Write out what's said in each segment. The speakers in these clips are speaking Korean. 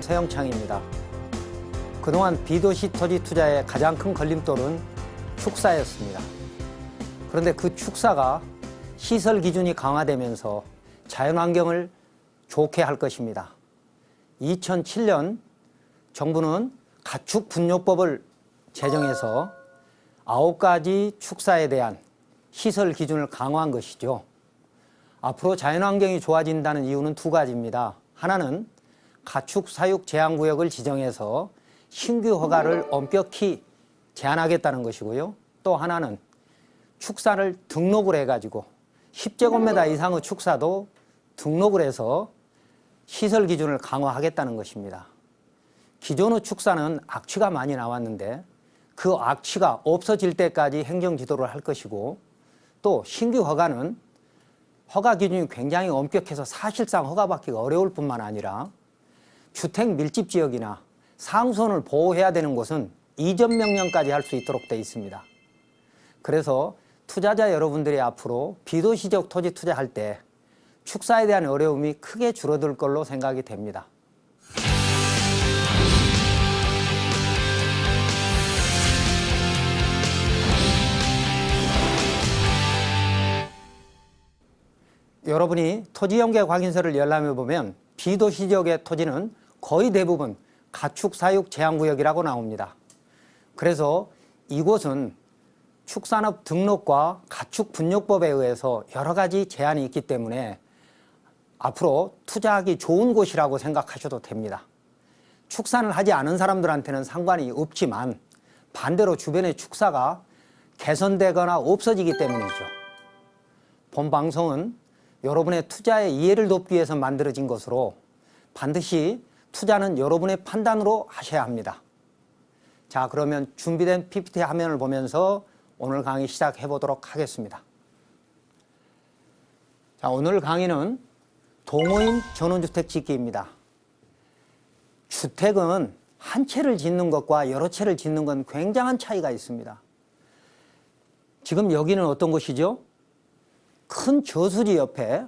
서영창입니다. 그동안 비도시 토지 투자의 가장 큰 걸림돌은 축사였습니다. 그런데 그 축사가 시설 기준이 강화되면서 자연환경을 좋게 할 것입니다. 2007년 정부는 가축분뇨법을 제정해서 9가지 축사에 대한 시설 기준을 강화한 것이죠. 앞으로 자연환경이 좋아진다는 이유는 두 가지입니다. 하나는 가축 사육 제한구역을 지정해서 신규 허가를 엄격히 제한하겠다는 것이고요. 또 하나는 축사를 등록을 해가지고 10제곱미터 이상의 축사도 등록을 해서 시설 기준을 강화하겠다는 것입니다. 기존의 축사는 악취가 많이 나왔는데 그 악취가 없어질 때까지 행정지도를 할 것이고, 또 신규 허가는 허가 기준이 굉장히 엄격해서 사실상 허가받기가 어려울 뿐만 아니라 주택 밀집 지역이나 상수원을 보호해야 되는 곳은 이전 명령까지 할 수 있도록 되어 있습니다. 그래서 투자자 여러분들이 앞으로 비도시적 토지 투자할 때 축사에 대한 어려움이 크게 줄어들 걸로 생각이 됩니다. 여러분이 토지연계 확인서를 열람해 보면 비도시지역의 토지는 거의 대부분 가축사육 제한구역이라고 나옵니다. 그래서 이곳은 축산업 등록과 가축분뇨법에 의해서 여러 가지 제한이 있기 때문에 앞으로 투자하기 좋은 곳이라고 생각하셔도 됩니다. 축산을 하지 않은 사람들한테는 상관이 없지만 반대로 주변의 축사가 개선되거나 없어지기 때문이죠. 본 방송은 여러분의 투자의 이해를 돕기 위해서 만들어진 것으로 반드시 투자는 여러분의 판단으로 하셔야 합니다. 자, 그러면 준비된 PPT 화면을 보면서 오늘 강의 시작해 보도록 하겠습니다. 자, 오늘 강의는 동호인 전원주택 짓기입니다. 주택은 한 채를 짓는 것과 여러 채를 짓는 건 굉장한 차이가 있습니다. 지금 여기는 어떤 곳이죠? 큰 저수지 옆에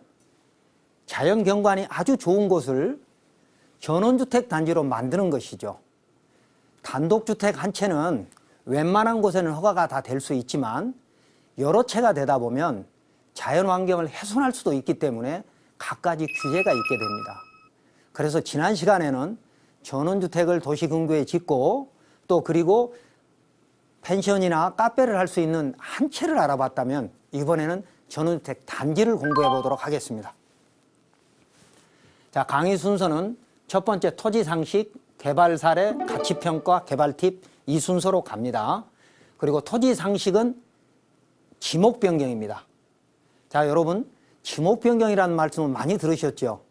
자연경관이 아주 좋은 곳을 전원주택 단지로 만드는 것이죠. 단독주택 한 채는 웬만한 곳에는 허가가 다 될 수 있지만 여러 채가 되다 보면 자연환경을 훼손할 수도 있기 때문에 갖가지 규제가 있게 됩니다. 그래서 지난 시간에는 전원주택을 도시근교에 짓고 또 그리고 펜션이나 카페를 할 수 있는 한 채를 알아봤다면 이번에는 전원주택 단지를 공부해 보도록 하겠습니다. 자, 강의 순서는 첫 번째 토지 상식, 개발 사례, 가치평가, 개발 팁 이 순서로 갑니다. 그리고 토지 상식은 지목 변경입니다. 자, 여러분 지목 변경이라는 말씀을 많이 들으셨죠?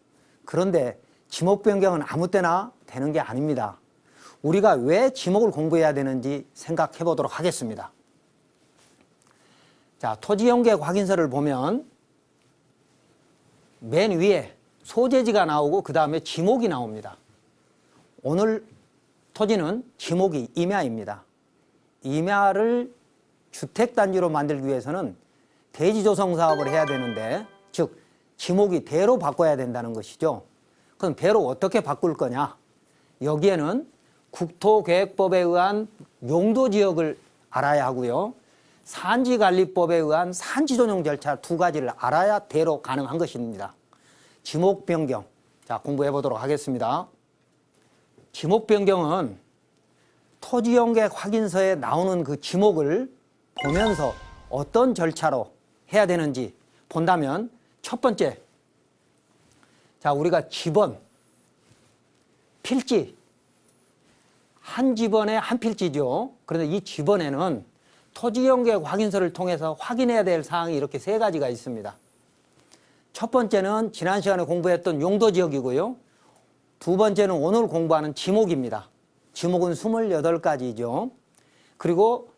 그런데 지목 변경은 아무 때나 되는 게 아닙니다. 우리가 왜 지목을 공부해야 되는지 생각해 보도록 하겠습니다. 자, 토지연계획 확인서를 보면 맨 위에 소재지가 나오고 그 다음에 지목이 나옵니다. 오늘 토지는 지목이 임야입니다. 임야를 주택단지로 만들기 위해서는 대지조성 사업을 해야 되는데, 즉 지목이 대로 바꿔야 된다는 것이죠. 그럼 대로 어떻게 바꿀 거냐? 여기에는 국토계획법에 의한 용도지역을 알아야 하고요, 산지관리법에 의한 산지전용 절차 두 가지를 알아야 대로 가능한 것입니다. 지목 변경, 자, 공부해 보도록 하겠습니다. 지목 변경은 토지연계획 확인서에 나오는 그 지목을 보면서 어떤 절차로 해야 되는지 본다면, 첫 번째, 자, 우리가 지번, 필지, 한 지번에 한 필지죠. 그런데 이 지번에는 토지연계획 확인서를 통해서 확인해야 될 사항이 이렇게 세 가지가 있습니다. 첫 번째는 지난 시간에 공부했던 용도지역이고요. 두 번째는 오늘 공부하는 지목입니다. 지목은 28가지죠. 그리고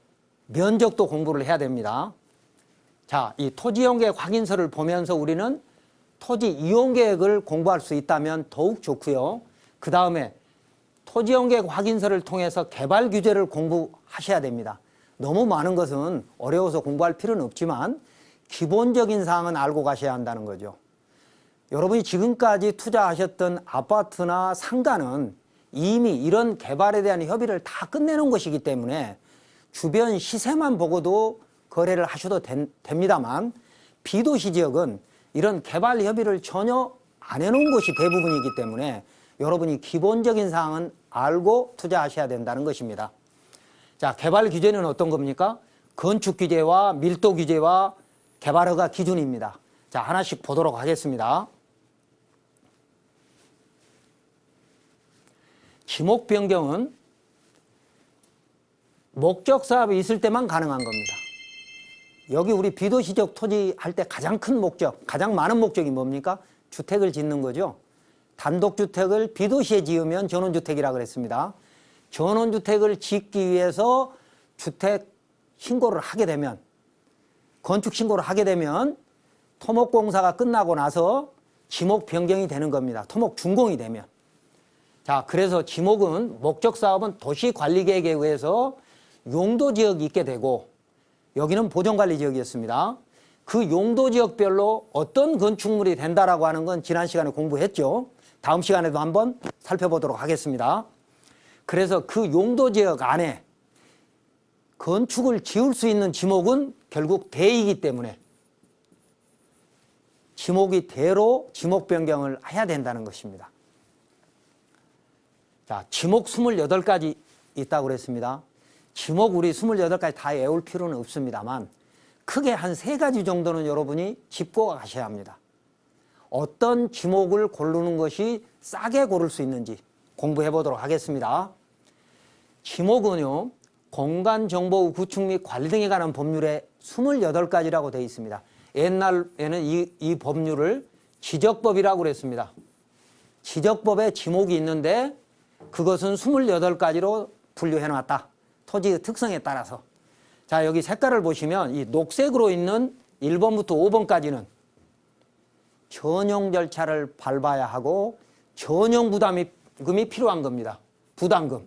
면적도 공부를 해야 됩니다. 자, 이 토지연계획 확인서를 보면서 우리는 토지 이용계획을 공부할 수 있다면 더욱 좋고요. 그 다음에 토지연계획 확인서를 통해서 개발 규제를 공부하셔야 됩니다. 너무 많은 것은 어려워서 공부할 필요는 없지만 기본적인 사항은 알고 가셔야 한다는 거죠. 여러분이 지금까지 투자하셨던 아파트나 상가는 이미 이런 개발에 대한 협의를 다 끝내놓은 것이기 때문에 주변 시세만 보고도 거래를 하셔도 됩니다만, 비도시 지역은 이런 개발 협의를 전혀 안 해놓은 곳이 대부분이기 때문에 여러분이 기본적인 사항은 알고 투자하셔야 된다는 것입니다. 자, 개발 규제는 어떤 겁니까? 건축 규제와 밀도 규제와 개발 허가 기준입니다. 자, 하나씩 보도록 하겠습니다. 지목 변경은 목적 사업이 있을 때만 가능한 겁니다. 여기 우리 비도시적 토지 할 때 가장 큰 목적, 가장 많은 목적이 뭡니까? 주택을 짓는 거죠. 단독주택을 비도시에 지으면 전원주택이라고 그랬습니다. 전원주택을 짓기 위해서 주택 신고를 하게 되면, 건축 신고를 하게 되면 토목공사가 끝나고 나서 지목 변경이 되는 겁니다. 토목 준공이 되면. 자, 그래서 지목은 목적사업은 도시관리계획에 의해서 용도지역이 있게 되고, 여기는 보존관리지역이었습니다. 그 용도지역별로 어떤 건축물이 된다라고 하는 건 지난 시간에 공부했죠. 다음 시간에도 한번 살펴보도록 하겠습니다. 그래서 그 용도지역 안에 건축을 지을 수 있는 지목은 결국 대이기 때문에 지목이 대로 지목 변경을 해야 된다는 것입니다. 자, 지목 28가지 있다고 그랬습니다. 지목 우리 28가지 다 외울 필요는 없습니다만 크게 한 3가지 정도는 여러분이 짚고 가셔야 합니다. 어떤 지목을 고르는 것이 싸게 고를 수 있는지 공부해 보도록 하겠습니다. 지목은요, 공간정보 구축 및 관리 등에 관한 법률에 28가지라고 되어 있습니다. 옛날에는 이 법률을 지적법이라고 그랬습니다. 지적법에 지목이 있는데 그것은 28가지로 분류해 놨다. 토지의 특성에 따라서. 자, 여기 색깔을 보시면 이 녹색으로 있는 1번부터 5번까지는 전용 절차를 밟아야 하고 전용 부담금이 필요한 겁니다. 부담금.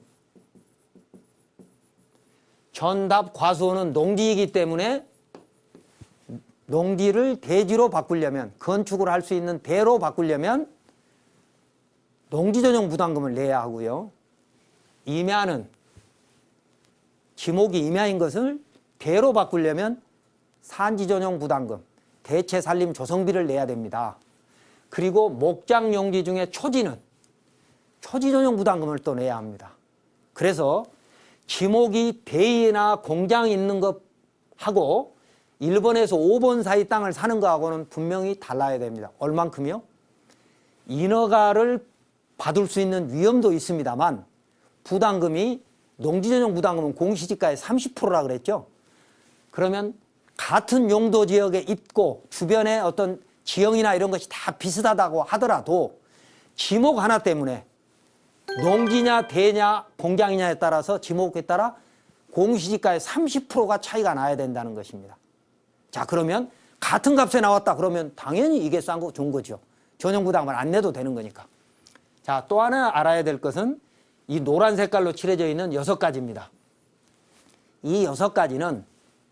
전답 과수원은 농지이기 때문에 농지를 대지로 바꾸려면, 건축을 할 수 있는 대로 바꾸려면 농지 전용 부담금을 내야 하고요. 임야는 지목이 임야인 것을 대로 바꾸려면 산지 전용 부담금, 대체 산림 조성비를 내야 됩니다. 그리고 목장 용지 중에 초지는 초지 전용 부담금을 또 내야 합니다. 그래서 지목이 대이나 공장이 있는 것하고 1번에서 5번 사이 땅을 사는 거하고는 분명히 달라야 됩니다. 얼만큼이요? 인허가를 받을 수 있는 위험도 있습니다만 부담금이 농지전용 부담금은 공시지가의 30%라 그랬죠. 그러면 같은 용도 지역에 있고 주변에 어떤 지형이나 이런 것이 다 비슷하다고 하더라도 지목 하나 때문에 농지냐 대냐 공장이냐에 따라서 지목에 따라 공시지가의 30%가 차이가 나야 된다는 것입니다. 자, 그러면 같은 값에 나왔다 그러면 당연히 이게 싼 거 좋은 거죠. 전용 부담금을 안 내도 되는 거니까. 자, 또 하나 알아야 될 것은 이 노란 색깔로 칠해져 있는 6가지입니다. 이 6가지는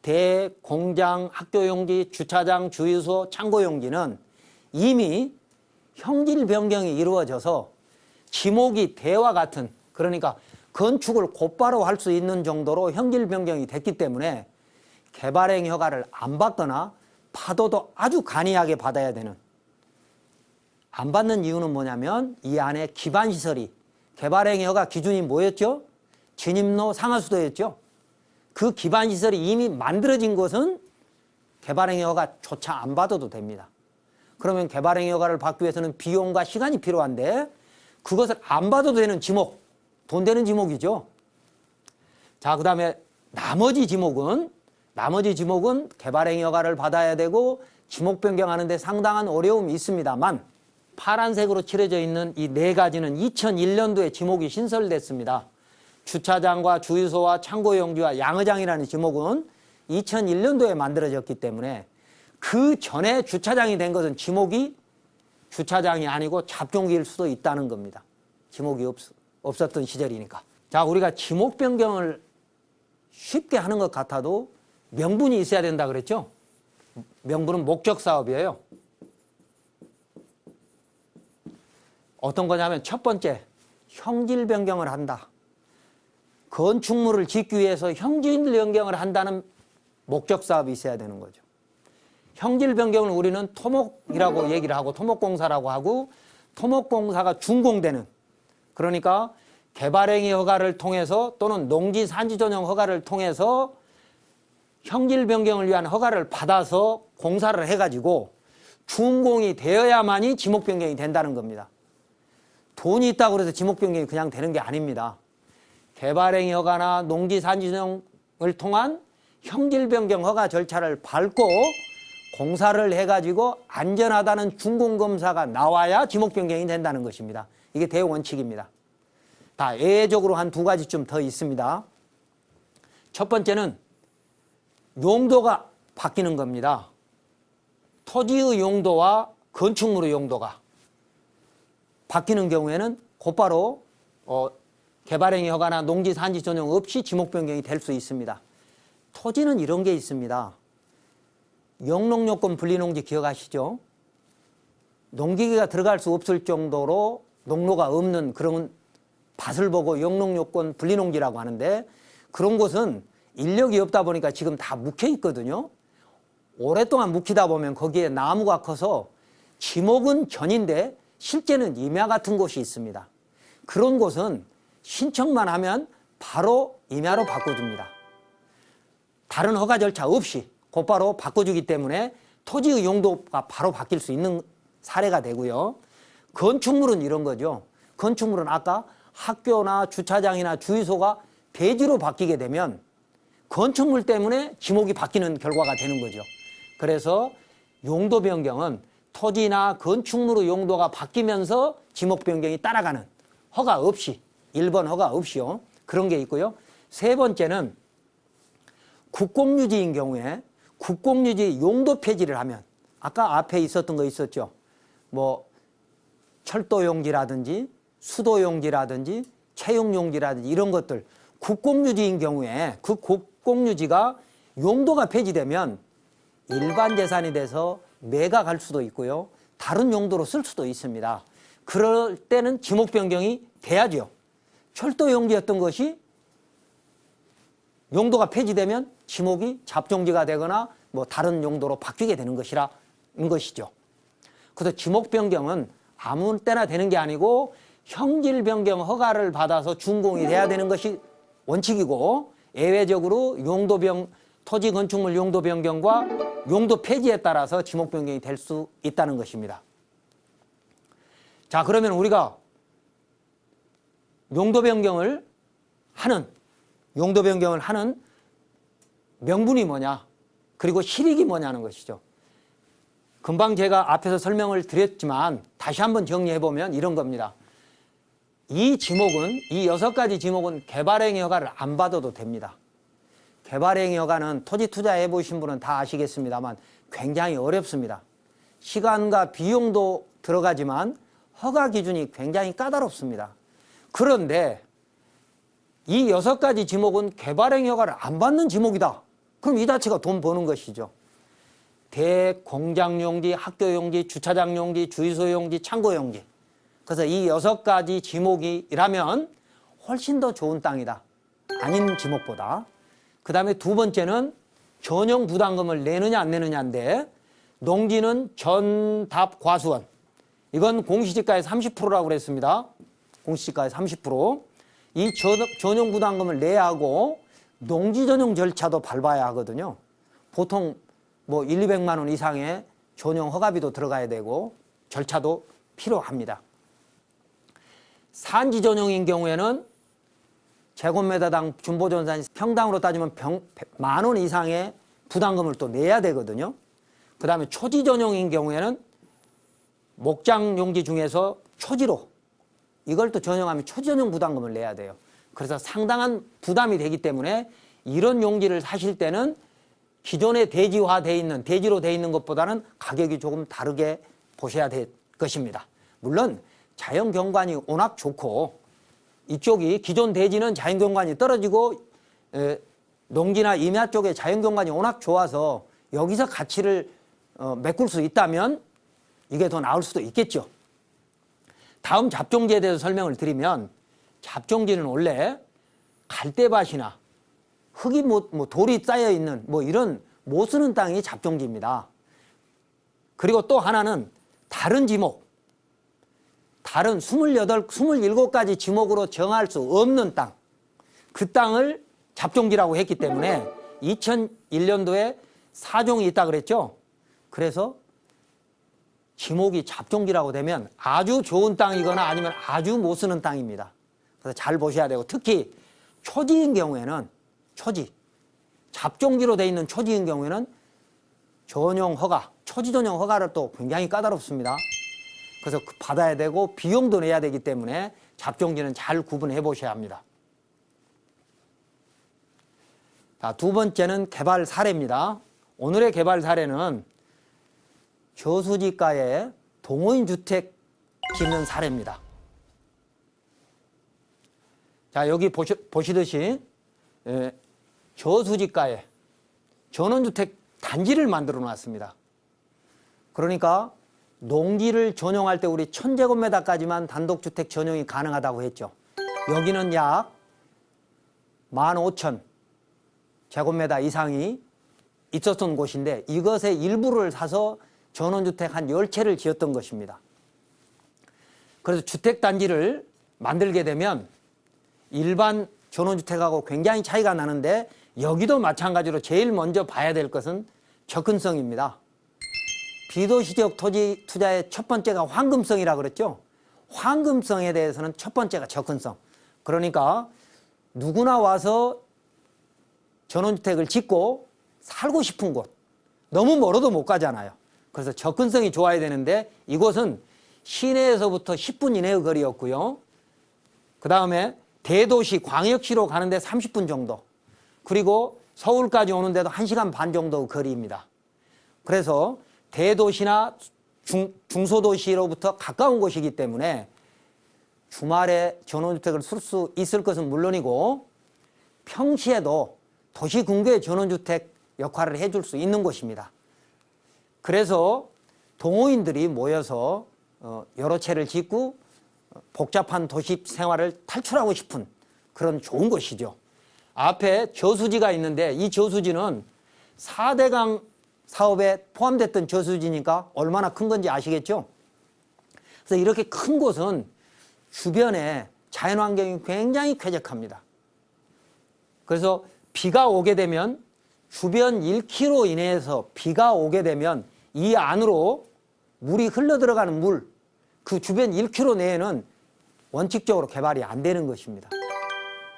대, 공장, 학교용지, 주차장, 주유소, 창고용지는 이미 형질 변경이 이루어져서 지목이 대와 같은, 그러니까 건축을 곧바로 할 수 있는 정도로 형질 변경이 됐기 때문에 개발행 허가를 안 받거나 파도도 아주 간이하게 받아야 되는, 안 받는 이유는 뭐냐면 이 안에 기반시설이, 개발행 허가 기준이 뭐였죠? 진입로 상하수도였죠. 그 기반시설이 이미 만들어진 것은 개발행 허가조차 안 받아도 됩니다. 그러면 개발행 허가를 받기 위해서는 비용과 시간이 필요한데 그것을 안 받아도 되는 지목, 돈 되는 지목이죠. 자, 그 다음에 나머지 지목은 개발행 허가를 받아야 되고 지목 변경하는 데 상당한 어려움이 있습니다만 파란색으로 칠해져 있는 이 4가지는 2001년도에 지목이 신설됐습니다. 주차장과 주유소와 창고용지와 양의장이라는 지목은 2001년도에 만들어졌기 때문에 그 전에 주차장이 된 것은 지목이 주차장이 아니고 잡종기일 수도 있다는 겁니다. 지목이 없었던 시절이니까. 자, 우리가 지목 변경을 쉽게 하는 것 같아도 명분이 있어야 된다 그랬죠? 명분은 목적 사업이에요. 어떤 거냐면 첫 번째, 형질 변경을 한다. 건축물을 짓기 위해서 형질 변경을 한다는 목적 사업이 있어야 되는 거죠. 형질 변경을 우리는 토목이라고 얘기를 하고 토목공사라고 하고, 토목공사가 준공되는, 그러니까 개발행위 허가를 통해서 또는 농지 산지 전용 허가를 통해서 형질 변경을 위한 허가를 받아서 공사를 해가지고 준공이 되어야만이 지목 변경이 된다는 겁니다. 돈이 있다고 해서 지목 변경이 그냥 되는 게 아닙니다. 개발행위 허가나 농지 산지 전용을 통한 형질 변경 허가 절차를 밟고 공사를 해가지고 안전하다는 준공검사가 나와야 지목 변경이 된다는 것입니다. 이게 대원칙입니다. 다 예외적으로 한 두 가지쯤 더 있습니다. 첫 번째는 용도가 바뀌는 겁니다. 토지의 용도와 건축물의 용도가 바뀌는 경우에는 곧바로 개발행위 허가나 농지 산지 전용 없이 지목 변경이 될 수 있습니다. 토지는 이런 게 있습니다. 영농요건 분리농지 기억하시죠? 농기계가 들어갈 수 없을 정도로 농로가 없는 그런 밭을 보고 영농요건 분리농지라고 하는데, 그런 곳은 인력이 없다 보니까 지금 다 묵혀 있거든요. 오랫동안 묵히다 보면 거기에 나무가 커서 지목은 견인데 실제는 임야 같은 곳이 있습니다. 그런 곳은 신청만 하면 바로 임야로 바꿔줍니다. 다른 허가 절차 없이 곧바로 바꿔주기 때문에 토지의 용도가 바로 바뀔 수 있는 사례가 되고요. 건축물은 이런 거죠. 건축물은 아까 학교나 주차장이나 주유소가 대지로 바뀌게 되면 건축물 때문에 지목이 바뀌는 결과가 되는 거죠. 그래서 용도 변경은 토지나 건축물의 용도가 바뀌면서 지목 변경이 따라가는, 허가 없이, 1번 허가 없이요. 그런 게 있고요. 세 번째는 국공유지인 경우에 국공유지 용도 폐지를 하면, 아까 앞에 있었던 거 있었죠. 뭐 철도용지라든지 수도용지라든지 채용용지라든지 이런 것들, 국공유지인 경우에 그 국공유지가 용도가 폐지되면 일반 재산이 돼서 매각할 수도 있고요. 다른 용도로 쓸 수도 있습니다. 그럴 때는 지목 변경이 돼야죠. 철도용지였던 것이 용도가 폐지되면 지목이 잡종지가 되거나 뭐 다른 용도로 바뀌게 되는 것이라는 것이죠. 그래서 지목 변경은 아무 때나 되는 게 아니고 형질 변경 허가를 받아서 준공이 돼야 되는 것이 원칙이고, 예외적으로 토지 건축물 용도 변경과 용도 폐지에 따라서 지목 변경이 될 수 있다는 것입니다. 자, 그러면 우리가 용도 변경을 하는 명분이 뭐냐, 그리고 실익이 뭐냐는 것이죠. 금방 제가 앞에서 설명을 드렸지만 다시 한번 정리해보면 이런 겁니다. 이 6가지 지목은 개발행위 허가를 안 받아도 됩니다. 개발행위 허가는 토지 투자해 보신 분은 다 아시겠습니다만 굉장히 어렵습니다. 시간과 비용도 들어가지만 허가 기준이 굉장히 까다롭습니다. 그런데 이 6가지 지목은 개발행위 허가를 안 받는 지목이다. 그럼 이 자체가 돈 버는 것이죠. 대공장용지, 학교용지, 주차장용지, 주유소용지, 창고용지. 그래서 이 6가지 지목이라면 훨씬 더 좋은 땅이다. 아닌 지목보다. 그 다음에 두 번째는 전용 부담금을 내느냐 안 내느냐인데, 농지는 전답 과수원. 이건 공시지가의 30%라고 그랬습니다. 공시지가의 30%. 이 전용 부담금을 내야 하고 농지 전용 절차도 밟아야 하거든요. 보통 뭐 1, 200만 원 이상의 전용 허가비도 들어가야 되고 절차도 필요합니다. 산지 전용인 경우에는 제곱미터당 준보전산이 평당으로 따지면 10,000원 이상의 부담금을 또 내야 되거든요. 그 다음에 초지 전용인 경우에는 목장 용지 중에서 초지로 이걸 또 전용하면 초지 전용 부담금을 내야 돼요. 그래서 상당한 부담이 되기 때문에 이런 용지를 사실 때는 기존에 대지화되어 있는, 대지로 되어 있는 것보다는 가격이 조금 다르게 보셔야 될 것입니다. 물론 자연경관이 워낙 좋고, 이쪽이 기존 대지는 자연경관이 떨어지고 농지나 임야 쪽에 자연경관이 워낙 좋아서 여기서 가치를 메꿀 수 있다면 이게 더 나을 수도 있겠죠. 다음 잡종지에 대해서 설명을 드리면, 잡종지는 원래 갈대밭이나 흙이 돌이 쌓여 있는 이런 못 쓰는 땅이 잡종지입니다. 그리고 또 하나는 다른 지목, 다른 28, 27가지 지목으로 정할 수 없는 땅, 그 땅을 잡종지라고 했기 때문에 2001년도에 4종이 있다 그랬죠. 그래서 지목이 잡종지라고 되면 아주 좋은 땅이거나 아니면 아주 못 쓰는 땅입니다. 그래서 잘 보셔야 되고, 특히 초지인 경우에는 잡종지로 되어 있는 초지인 경우에는 전용 허가, 초지 전용 허가를 또 굉장히 까다롭습니다. 그래서 받아야 되고 비용도 내야 되기 때문에 잡종지는 잘 구분해 보셔야 합니다. 자, 두 번째는 개발 사례입니다. 오늘의 개발 사례는 저수지가에 동호인 주택 짓는 사례입니다. 자, 여기 보시듯이 저수지가에 전원주택 단지를 만들어 놨습니다. 그러니까 농지를 전용할 때 우리 1000제곱미터까지만 단독주택 전용이 가능하다고 했죠. 여기는 약 15,000제곱미터 이상이 있었던 곳인데 이것의 일부를 사서 전원주택 한 10채를 지었던 것입니다. 그래서 주택단지를 만들게 되면 일반 전원주택하고 굉장히 차이가 나는데 여기도 마찬가지로 제일 먼저 봐야 될 것은 접근성입니다. 비도시적 토지 투자의 첫 번째가 황금성이라고 그랬죠. 황금성에 대해서는 첫 번째가 접근성. 그러니까 누구나 와서 전원주택을 짓고 살고 싶은 곳, 너무 멀어도 못 가잖아요. 그래서 접근성이 좋아야 되는데 이곳은 시내에서부터 10분 이내의 거리였고요. 그 다음에 대도시 광역시로 가는데 30분 정도, 그리고 서울까지 오는데도 1시간 반 정도 거리입니다. 그래서 대도시나 중소도시로부터 가까운 곳이기 때문에 주말에 전원주택을 쓸 수 있을 것은 물론이고 평시에도 도시 근교의 전원주택 역할을 해줄 수 있는 곳입니다. 그래서 동호인들이 모여서 여러 채를 짓고 복잡한 도시 생활을 탈출하고 싶은 그런 좋은 곳이죠. 앞에 저수지가 있는데 이 저수지는 4대강 사업에 포함됐던 저수지니까 얼마나 큰 건지 아시겠죠? 그래서 이렇게 큰 곳은 주변에 자연환경이 굉장히 쾌적합니다. 그래서 비가 오게 되면 주변 1km 이내에서 비가 오게 되면 이 안으로 물이 흘러들어가는 물, 그 주변 1km 내에는 원칙적으로 개발이 안 되는 것입니다.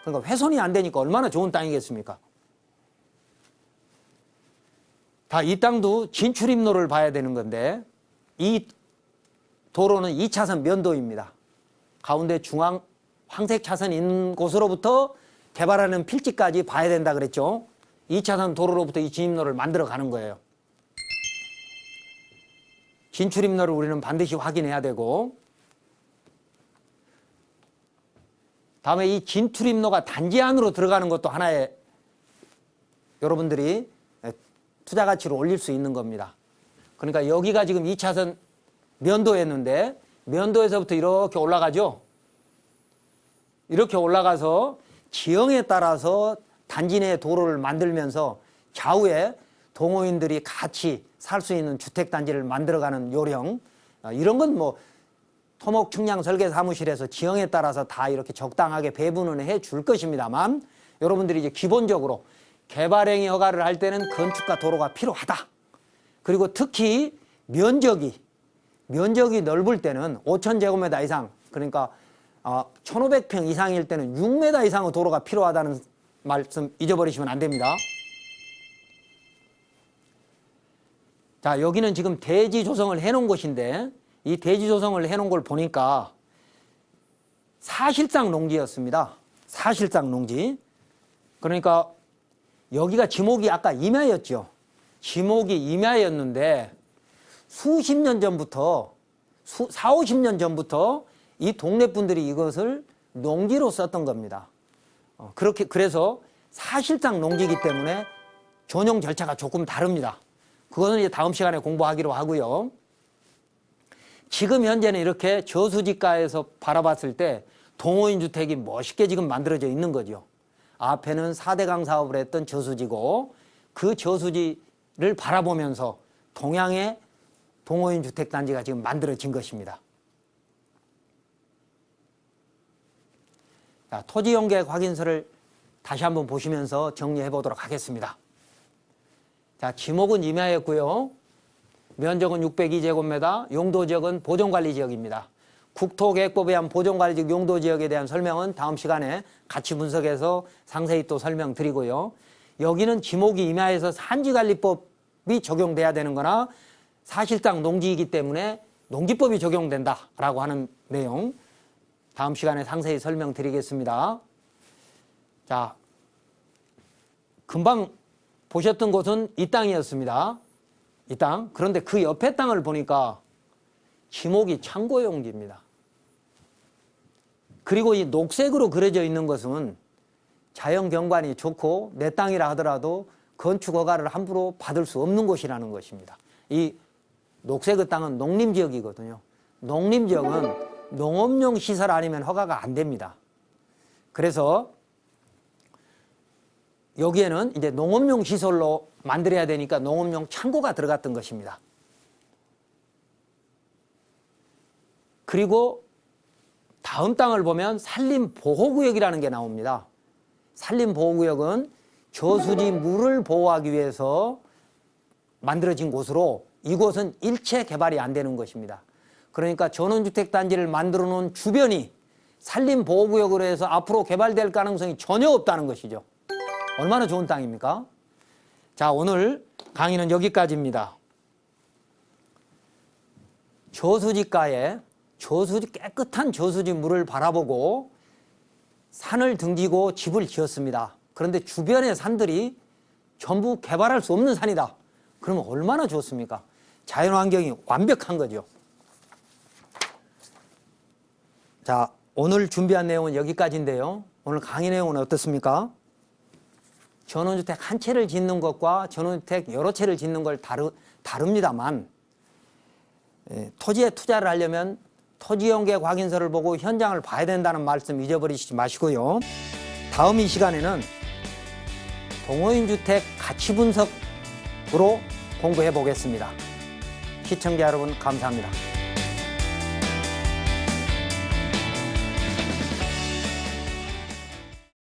그러니까 훼손이 안 되니까 얼마나 좋은 땅이겠습니까? 다 이 땅도 진출입로를 봐야 되는 건데 이 도로는 2차선 면도입니다. 가운데 중앙 황색 차선이 있는 곳으로부터 개발하는 필지까지 봐야 된다 그랬죠. 2차선 도로로부터 이 진입로를 만들어 가는 거예요. 진출입로를 우리는 반드시 확인해야 되고, 다음에 이 진출입로가 단지 안으로 들어가는 것도 하나의 여러분들이 투자 가치를 올릴 수 있는 겁니다. 그러니까 여기가 지금 2차선 면도였는데 면도에서부터 이렇게 올라가죠. 이렇게 올라가서 지형에 따라서 단지 내 도로를 만들면서 좌우에 동호인들이 같이 살 수 있는 주택단지를 만들어가는 요령, 이런 건 토목 측량 설계 사무실에서 지형에 따라서 다 이렇게 적당하게 배분은 해 줄 것입니다만, 여러분들이 이제 기본적으로 개발행위 허가를 할 때는 건축과 도로가 필요하다. 그리고 특히 면적이 넓을 때는 5,000제곱미터 이상, 그러니까 1,500평 이상일 때는 6m 이상의 도로가 필요하다는 말씀 잊어버리시면 안 됩니다. 자, 여기는 지금 대지 조성을 해놓은 곳인데 이 대지 조성을 해놓은 걸 보니까 사실상 농지였습니다. 사실상 농지. 그러니까 여기가 지목이 아까 임야였죠. 지목이 임야였는데 수십 년 전부터 40-50년 전부터 이 동네 분들이 이것을 농지로 썼던 겁니다. 그래서 사실상 농지이기 때문에 전용 절차가 조금 다릅니다. 그거는 이제 다음 시간에 공부하기로 하고요. 지금 현재는 이렇게 저수지가에서 바라봤을 때 동호인 주택이 멋있게 지금 만들어져 있는 거죠. 앞에는 4대강 사업을 했던 저수지고 그 저수지를 바라보면서 동양의 동호인 주택단지가 지금 만들어진 것입니다. 자, 토지용계획 확인서를 다시 한번 보시면서 정리해 보도록 하겠습니다. 자, 지목은 임야였고요. 면적은 602제곱미터, 용도지역은 보존관리지역입니다. 국토계획법에 의한 보존관리지역 용도지역에 대한 설명은 다음 시간에 같이 분석해서 상세히 또 설명드리고요. 여기는 지목이 임야에서 산지관리법이 적용돼야 되는 거나 사실상 농지이기 때문에 농지법이 적용된다라고 하는 내용 다음 시간에 상세히 설명드리겠습니다. 자, 금방 보셨던 곳은 이 땅이었습니다. 이 땅. 그런데 그 옆에 땅을 보니까 지목이 창고용지입니다. 그리고 이 녹색으로 그려져 있는 것은 자연경관이 좋고 내 땅이라 하더라도 건축허가를 함부로 받을 수 없는 곳이라는 것입니다. 이 녹색의 땅은 농림지역이거든요. 농림지역은 농업용 시설 아니면 허가가 안 됩니다. 그래서 여기에는 이제 농업용 시설로 만들어야 되니까 농업용 창고가 들어갔던 것입니다. 그리고 다음 땅을 보면 산림보호구역이라는 게 나옵니다. 산림보호구역은 저수지 물을 보호하기 위해서 만들어진 곳으로 이곳은 일체 개발이 안 되는 것입니다. 그러니까 전원주택단지를 만들어 놓은 주변이 산림보호구역으로 해서 앞으로 개발될 가능성이 전혀 없다는 것이죠. 얼마나 좋은 땅입니까? 자, 오늘 강의는 여기까지입니다. 저수지가에 깨끗한 저수지 물을 바라보고 산을 등지고 집을 지었습니다. 그런데 주변의 산들이 전부 개발할 수 없는 산이다. 그러면 얼마나 좋습니까? 자연환경이 완벽한 거죠. 자, 오늘 준비한 내용은 여기까지인데요. 오늘 강의 내용은 어떻습니까? 전원주택 한 채를 짓는 것과 전원주택 여러 채를 짓는 걸 다릅니다만 토지에 투자를 하려면 토지용계획 확인서를 보고 현장을 봐야 된다는 말씀 잊어버리시지 마시고요. 다음 이 시간에는 동호인주택 가치분석으로 공부해 보겠습니다. 시청자 여러분 감사합니다.